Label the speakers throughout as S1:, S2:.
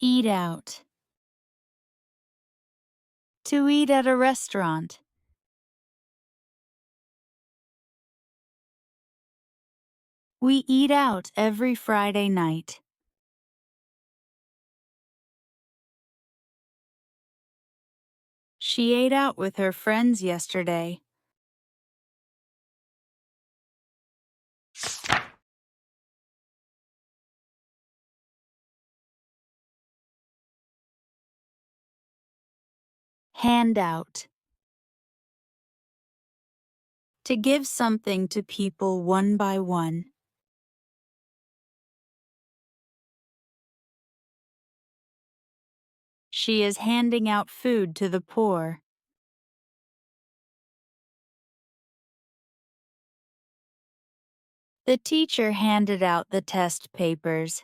S1: Eat out. To eat at a restaurant. We eat out every Friday night. She ate out with her friends yesterday. Hand out. To give something to people one by one. She is handing out food to the poor. The teacher handed out the test papers.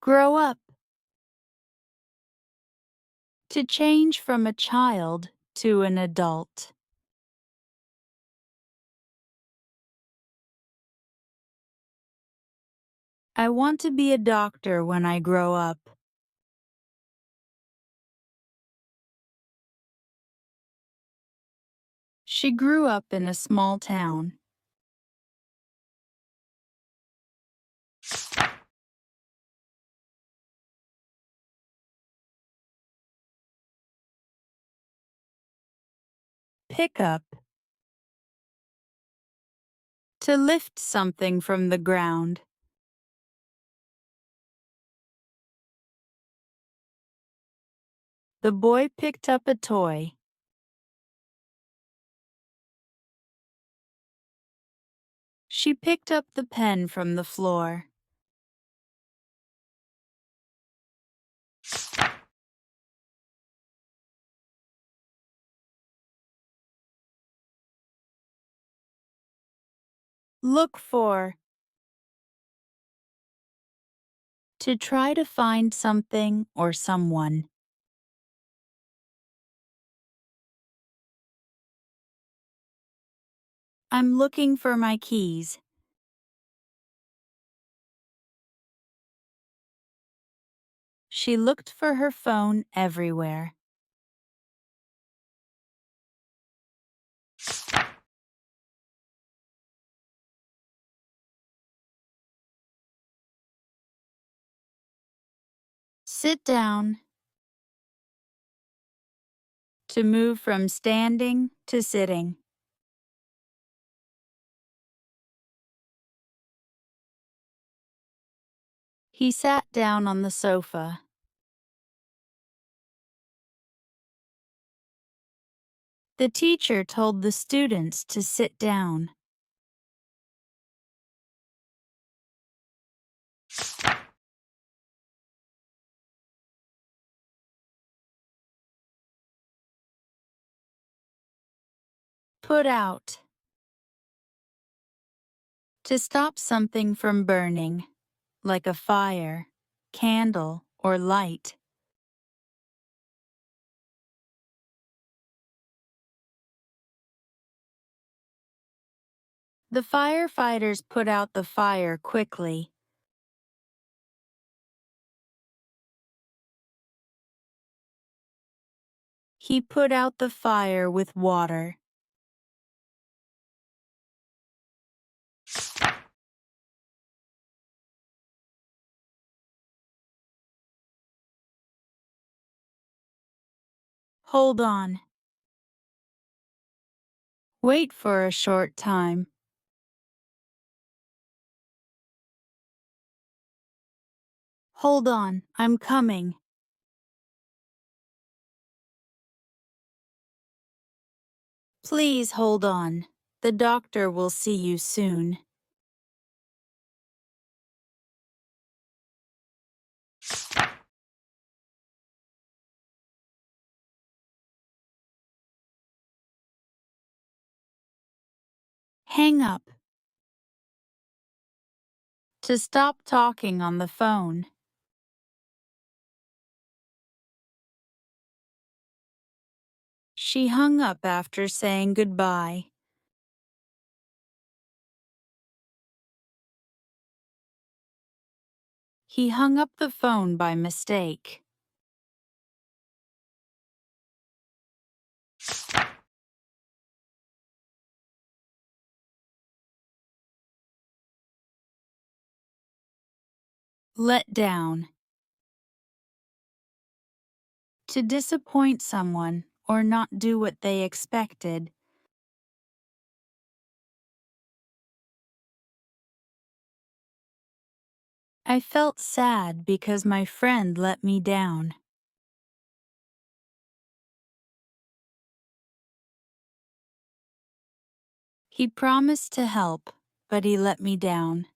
S1: Grow up. To change from a child to an adult. I want to be a doctor when I grow up. She grew up in a small town. Pick up. To lift something from the ground. The boy picked up a toy. She picked up the pen from the floor. Look for. To try to find something or someone. I'm looking for my keys. She looked for her phone everywhere. Sit down. To move from standing to sitting. He sat down on the sofa. The teacher told the students to sit down. Put out. To stop something from burning, like a fire, candle, or light. The firefighters put out the fire quickly. He put out the fire with water. Hold on. Wait for a short time. Hold on, I'm coming. Please hold on. The doctor will see you soon. Hang up. To stop talking on the phone. She hung up after saying goodbye. He hung up the phone by mistake. Let down. To disappoint someone or not do what they expected. I felt sad because my friend let me down. He promised to help, but he let me down.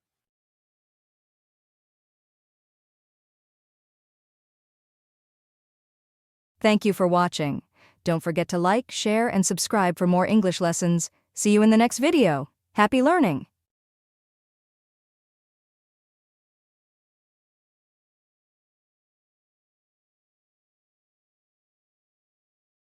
S2: Thank you for watching. Don't forget to like, share, and subscribe for more English lessons. See you in the next video. Happy learning!